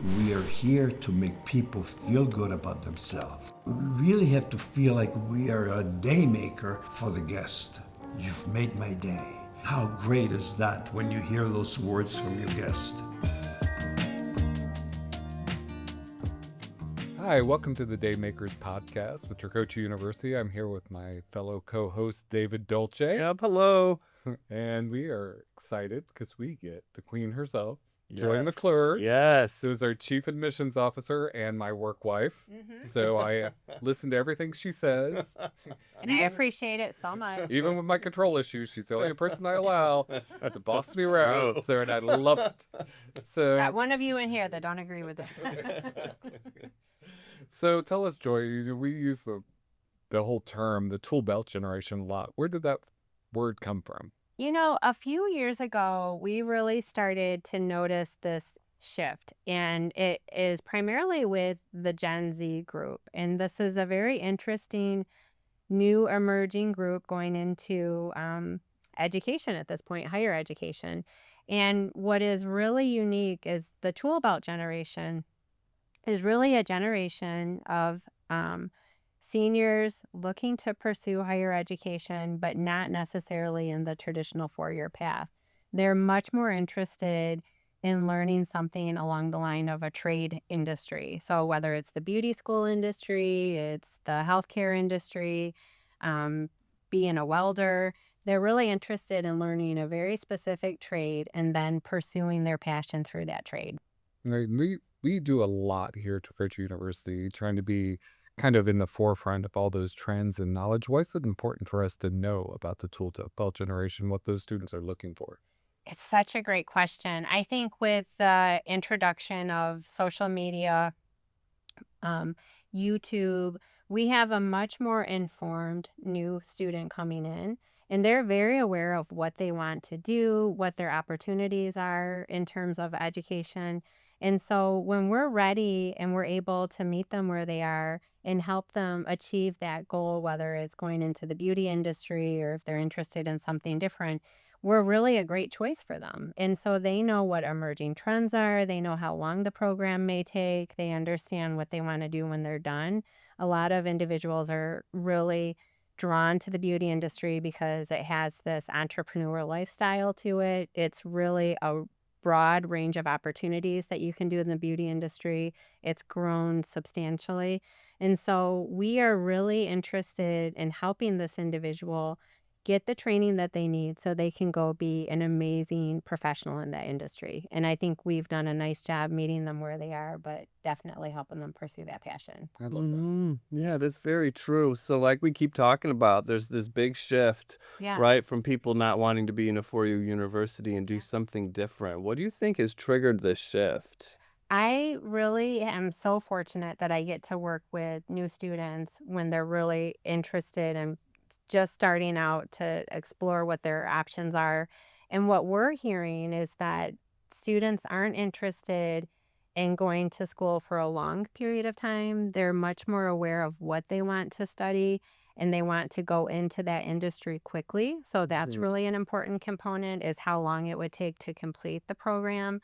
We are here to make people feel good about themselves. We really have to feel like we are a day maker for the guest. You've made my day. How great is that when you hear those words from your guest? Hi, welcome to the DayMakers Podcast with Tricoci University. I'm here with my fellow co-host, David Dolce. Yep, hello. And we are excited because we get the queen herself, Joy Yes. McClure. Yes. Who's our chief admissions officer and my work wife. So I listen to everything she says. And I appreciate it so much. Even with my control issues, she's the only person I allow to boss me around. So, and I love it. So, Got one of you in here that don't agree with it. So tell us, Joy, we use the whole term, the tool belt generation, a lot. Where did that word come from? You know, a few years ago, we really started to notice this shift, and it is primarily with the Gen Z group. And this is a very interesting new emerging group going into education at this point, higher education. And what is really unique is the tool belt generation is really a generation of seniors looking to pursue higher education, but not necessarily in the traditional four-year path. They're much more interested in learning something along the line of a trade industry. So whether it's the beauty school industry, it's the healthcare industry, being a welder, they're really interested in learning a very specific trade and then pursuing their passion through that trade. We do a lot here at Tricoci University, trying to be kind of in the forefront of all those trends and knowledge. Why is it important for us to know about the tool belt generation, what those students are looking for? It's such a great question. I think with the introduction of social media, YouTube, we have a much more informed new student coming in, and they're very aware of what they want to do, what their opportunities are in terms of education. And so when we're ready and we're able to meet them where they are and help them achieve that goal, whether it's going into the beauty industry or if they're interested in something different, we're really a great choice for them. And so they know what emerging trends are. They know how long the program may take. They understand what they want to do when they're done. A lot of individuals are really drawn to the beauty industry because it has this entrepreneur lifestyle to it. It's really a broad range of opportunities that you can do in the beauty industry. It's grown substantially. And so we are really interested in helping this individual get the training that they need so they can go be an amazing professional in that industry. And I think we've done a nice job meeting them where they are, but definitely helping them pursue that passion. I love that. Yeah, that's very true. So like we keep talking about, there's this big shift, right, from people not wanting to be in a four-year university and do something different. What do you think has triggered this shift? I really am so fortunate that I get to work with new students when they're really interested and just starting out to explore what their options are. And what we're hearing is that students aren't interested in going to school for a long period of time. They're much more aware of what they want to study and they want to go into that industry quickly. So that's really an important component, is how long it would take to complete the program.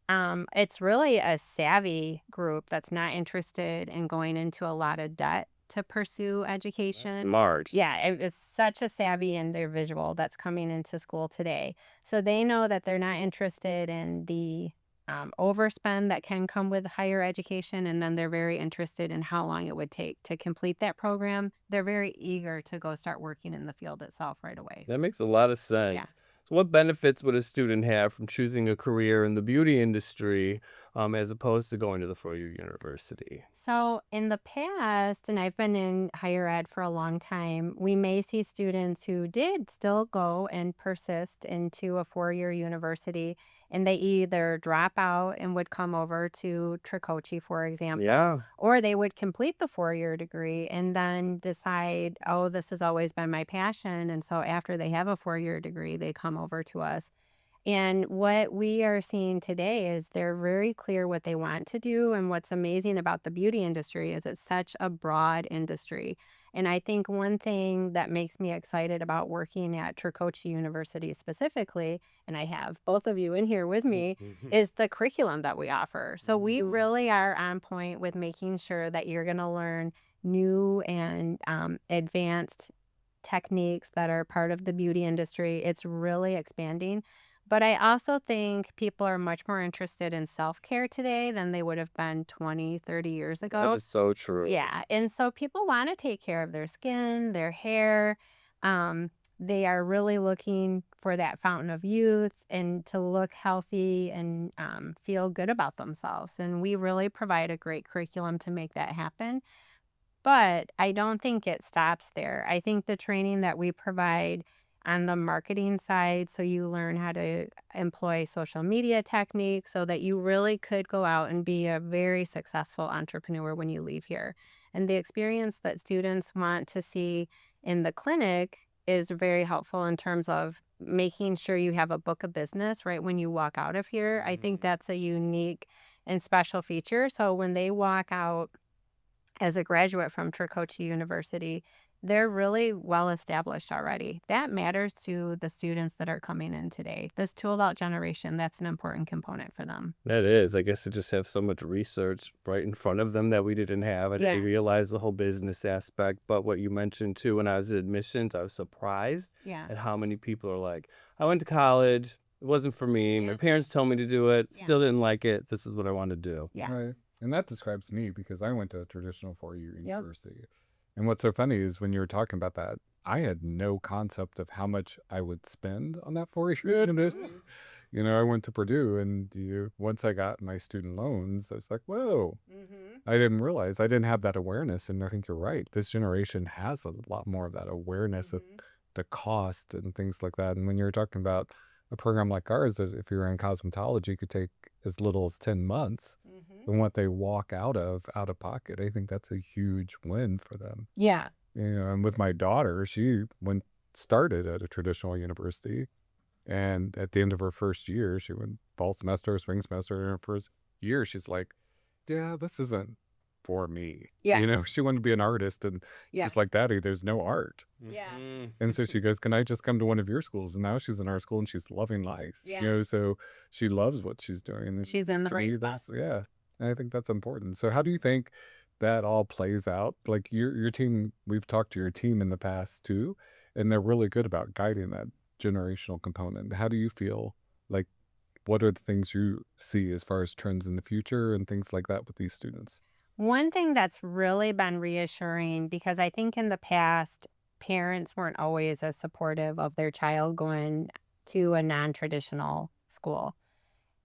It's really a savvy group that's not interested in going into a lot of debt to pursue education. That's smart. Yeah, it's such a savvy individual that's coming into school today. So they know that they're not interested in the overspend that can come with higher education, and then they're very interested in how long it would take to complete that program. They're very eager to go start working in the field itself right away. That makes a lot of sense. Yeah. So what benefits would a student have from choosing a career in the beauty industry as opposed to going to the four-year university? So in the past, and I've been in higher ed for a long time, we may see students who did still go and persist into a four-year university, and they either drop out and would come over to Tricoci, for example, Yeah. or they would complete the four-year degree and then decide, oh, this has always been my passion. And so after they have a four-year degree, they come over to us. And what we are seeing today is they're very clear what they want to do. And what's amazing about the beauty industry is it's such a broad industry. And I think one thing that makes me excited about working at Tricoci University specifically, and I have both of you in here with me, is the curriculum that we offer. So we really are on point with making sure that you're going to learn new and advanced techniques that are part of the beauty industry. It's really expanding. But I also think people are much more interested in self-care today than they would have been 20, 30 years That ago. is so true. Yeah. And so people want to take care of their skin, their hair. They are really looking for that fountain of youth and to look healthy and feel good about themselves. And we really provide a great curriculum to make that happen. But I don't think it stops there. I think the training that we provide on the marketing side, so you learn how to employ social media techniques so that you really could go out and be a very successful entrepreneur when you leave here. And the experience that students want to see in the clinic is very helpful in terms of making sure you have a book of business right when you walk out of here. I think that's a unique and special feature. So when they walk out as a graduate from Tricoci University, they're really well established already. That matters to the students that are coming in today. This tooled out generation, that's an important component for them. That is. I guess to just have so much research right in front of them that we didn't have. I didn't realize the whole business aspect. But what you mentioned too, when I was at admissions, I was surprised at how many people are like, I went to college. It wasn't for me. My parents told me to do it. Still didn't like it. This is what I want to do. Right. And that describes me because I went to a traditional four-year university. And what's so funny is when you were talking about that, I had no concept of how much I would spend on that four-year university. You know, I went to Purdue, and once I got my student loans, I was like, whoa. I didn't realize. I didn't have that awareness. And I think you're right. This generation has a lot more of that awareness of the cost and things like that. And when you're talking about a program like ours, if you're in cosmetology, could take as little as 10 months. And what they walk out of pocket, I think that's a huge win for them. Yeah. And with my daughter, she started at a traditional university, and at the end of her first year, she went fall semester, spring semester. In her first year, she's like, "Yeah, this isn't for me." Yeah. She wanted to be an artist, and she's like, "Daddy, there's no art." Yeah. And so she goes, "Can I just come to one of your schools?" And now she's in our school, and she's loving life. So she loves what she's doing. And She's in the right spot. I think that's important. So how do you think that all plays out? Like your team, we've talked to your team in the past too, and they're really good about guiding that generational component. How do you feel? Like, what are the things you see as far as trends in the future and things like that with these students? One thing that's really been reassuring, because I think in the past, parents weren't always as supportive of their child going to a non-traditional school.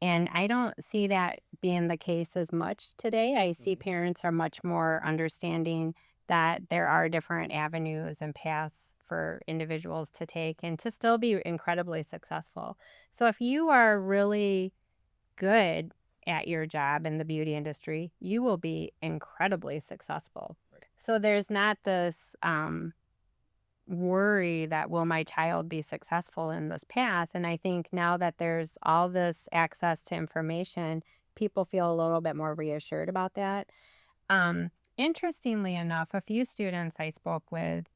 And I don't see that being the case as much today. I see parents are much more understanding that there are different avenues and paths for individuals to take and to still be incredibly successful. So if you are really good at your job in the beauty industry, you will be incredibly successful. So there's not this worry that will my child be successful in this path. And I think now that there's all this access to information, people feel a little bit more reassured about that. Interestingly enough, a few students I spoke with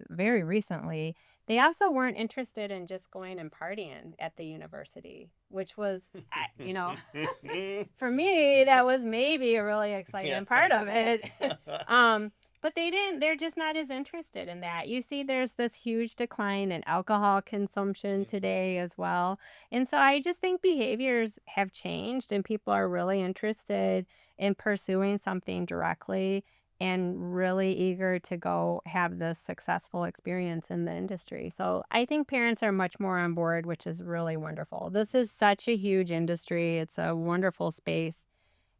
very recently, they also weren't interested in just going and partying at the university, which was, for me, that was maybe a really exciting part of it. But they're just not as interested in that. You see, there's this huge decline in alcohol consumption today as well. And so I just think behaviors have changed and people are really interested in pursuing something directly and really eager to go have this successful experience in the industry. So I think parents are much more on board, which is really wonderful. This is such a huge industry. It's a wonderful space.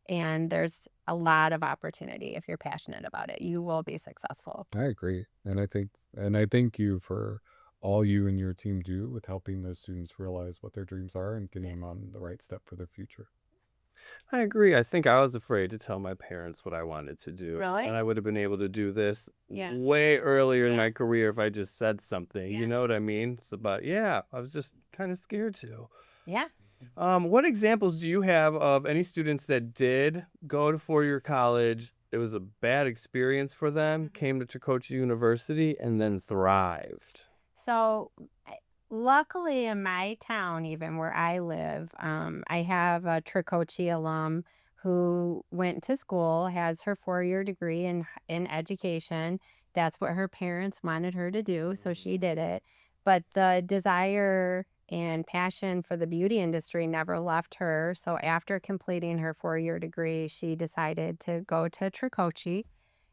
And there's a lot of opportunity if you're passionate about it. You will be successful. I agree. And I thank you for all you and your team do with helping those students realize what their dreams are and getting them on the right step for their future. I agree. I think I was afraid to tell my parents what I wanted to do. Really? And I would have been able to do this way earlier in my career if I just said something. You know what I mean? It's about, I was just kind of scared to. Yeah. What examples do you have of any students that did go to four-year college? It was a bad experience for them, came to Tricoci University, and then thrived. So luckily in my town, even where I live, I have a Tricoci alum who went to school, has her 4-year degree in education. That's what her parents wanted her to do, so she did it. But the desire and passion for the beauty industry never left her. So after completing her 4-year degree, she decided to go to Tricoci.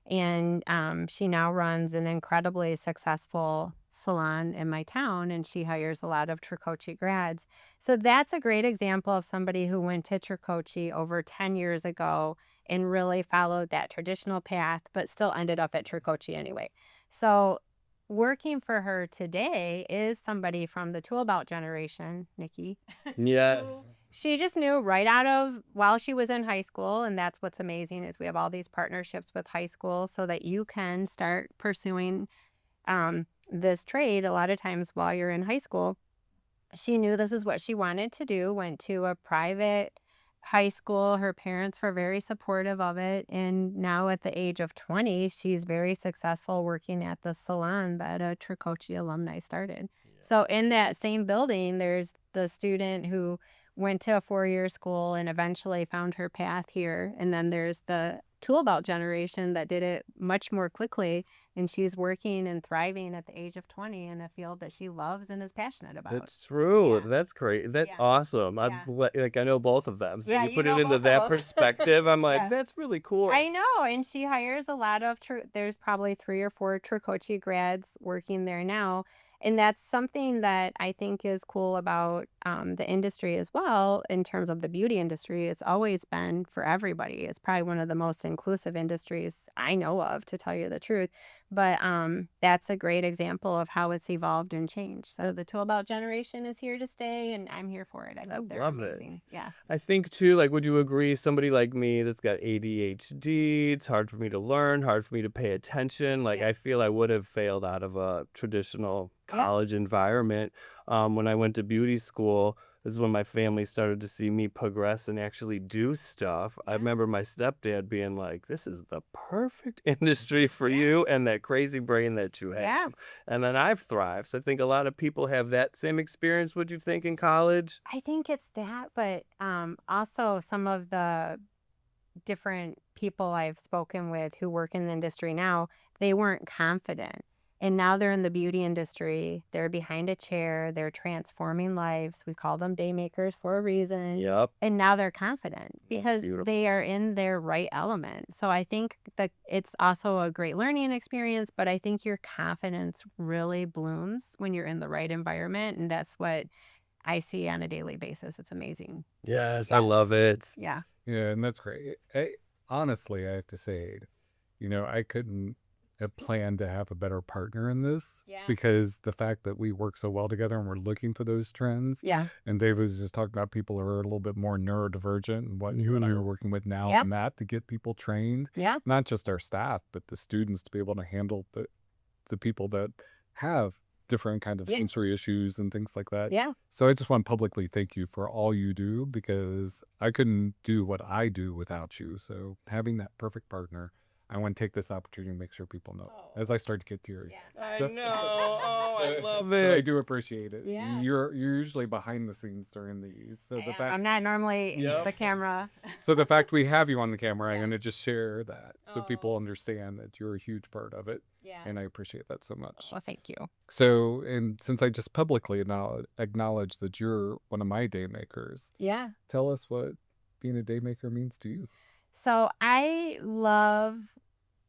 And she now runs an incredibly successful salon in my town, and she hires a lot of Tricoci grads. So that's a great example of somebody who went to Tricoci over 10 years ago and really followed that traditional path, but still ended up at Tricoci anyway. So working for her today is somebody from the tool belt generation, Nikki. Yes. She just knew right out of while she was in high school, and that's what's amazing is we have all these partnerships with high school so that you can start pursuing this trade a lot of times while you're in high school. She knew this is what she wanted to do, went to a private high school. Her parents were very supportive of it, and now at the age of 20, she's very successful working at the salon that a Tricoci alumni started. So in that same building, there's the student who went to a 4-year school and eventually found her path here. And then there's the tool belt generation that did it much more quickly. And she's working and thriving at the age of 20 in a field that she loves and is passionate about. That's true. Yeah. That's great. That's Yeah. awesome. Yeah. I know both of them. So Yeah, you you put know it into both that of them. perspective. I'm like, Yeah. that's really cool. I know. And she hires a lot of, there's probably 3 or 4 Tricoci grads working there now. And that's something that I think is cool about the industry as well, in terms of the beauty industry. It's always been for everybody. It's probably one of the most inclusive industries I know of, to tell you the truth. But that's a great example of how it's evolved and changed. So the tool belt generation is here to stay, and I'm here for it. I think they're love it. amazing. Yeah. I think too, like, would you agree, somebody like me that's got ADHD, it's hard for me to learn, hard for me to pay attention. Like, I feel I would have failed out of a traditional college environment. When I went to beauty school, this is when my family started to see me progress and actually do stuff. I remember my stepdad being like, this is the perfect industry for you and that crazy brain that you have. Yeah. And then I've thrived. So I think a lot of people have that same experience, would you think, in college? I think it's that, but also some of the different people I've spoken with who work in the industry now, they weren't confident. And now they're in the beauty industry. They're behind a chair. They're transforming lives. We call them DayMakers for a reason. Yep. And now they're confident because beautiful. they are in their right element. So I think that it's also a great learning experience, but I think your confidence really blooms when you're in the right environment. And that's what I see on a daily basis. It's amazing. Yes, I love it. Yeah. Yeah, and that's great. Honestly, I have to say, I couldn't have planned to have a better partner in this because the fact that we work so well together and we're looking for those trends. Yeah. And Dave was just talking about people who are a little bit more neurodivergent and what you and I are working with now on that to get people trained. Yeah. Not just our staff, but the students to be able to handle the people that have different kind of sensory issues and things like that. Yeah. So I just want to publicly thank you for all you do because I couldn't do what I do without you. So having that perfect partner, I want to take this opportunity to make sure people know as I start to get teary. I know. Oh, I love I it. do appreciate it. Yeah. You're usually behind the scenes during these. So the fact I'm not normally the camera. so the fact we have you on the camera, I'm going to just share that so people understand that you're a huge part of it. Yeah. And I appreciate that so much. Well, thank you. So, and since I just publicly acknowledge that you're one of my daymakers, tell us what being a daymaker means to you. So I love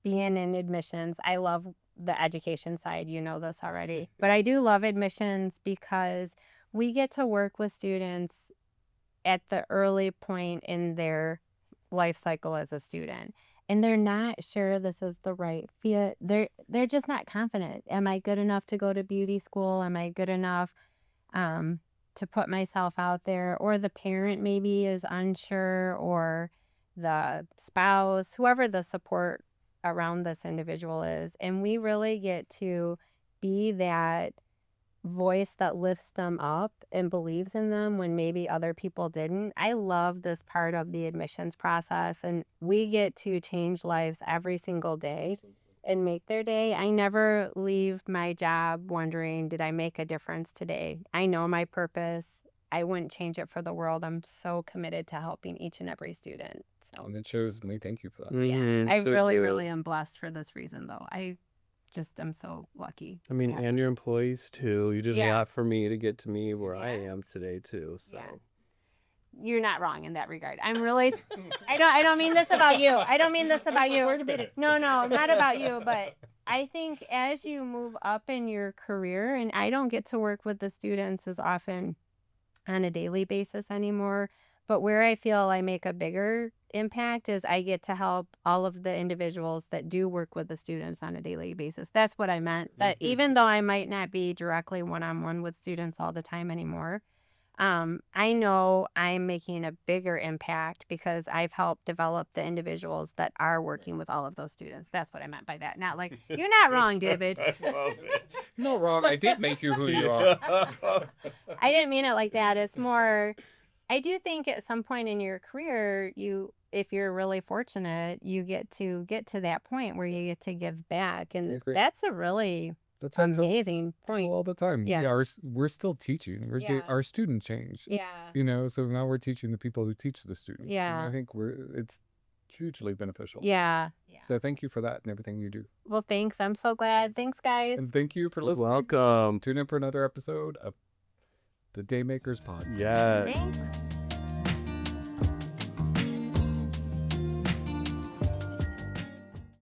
being in admissions. I love the education side. You know this already. But I do love admissions because we get to work with students at the early point in their life cycle as a student. And they're not sure this is the right fit. They're just not confident. Am I good enough to go to beauty school? Am I good enough to put myself out there? Or the parent maybe is unsure, or the spouse, whoever the support around this individual is. And we really get to be that voice that lifts them up and believes in them when maybe other people didn't. I love this part of the admissions process, and we get to change lives every single day and make their day. I never leave my job wondering, did I make a difference today? I know my purpose. I wouldn't change it for the world. I'm so committed to helping each and every student. So And it shows me. Thank you for that. yeah, I really am blessed for this reason, though. I'm so lucky. I mean, and your employees too. You did a Yeah. lot for me to get to me where I Yeah. am today too. So Yeah. You're not wrong in that regard. I'm really, I don't mean this about you. I don't mean this about you. No, not about you. But I think as you move up in your career, and I don't get to work with the students as often on a daily basis anymore, but where I feel I make a bigger impact is I get to help all of the individuals that do work with the students on a daily basis. That's what I meant. That even though I might not be directly one-on-one with students all the time anymore, I know I'm making a bigger impact because I've helped develop the individuals that are working with all of those students. That's what I meant by that. Not like, you're not wrong, David. No wrong. I did make you who you are. I didn't mean it like that. It's more, I do think at some point in your career, if you're really fortunate, you get to that point where you get to give back. I And agree. that's a really That's what I tell amazing point. all the time. Yeah. We're still teaching. Yeah. Our student change. Yeah. So now we're teaching the people who teach the students. And Yeah. I think it's hugely beneficial. Yeah. So thank you for that and everything you do. Well, thanks. I'm so glad. Thanks, guys. And thank you for listening. welcome. Tune in for another episode of the DayMakers Podcast. Yes. Thanks.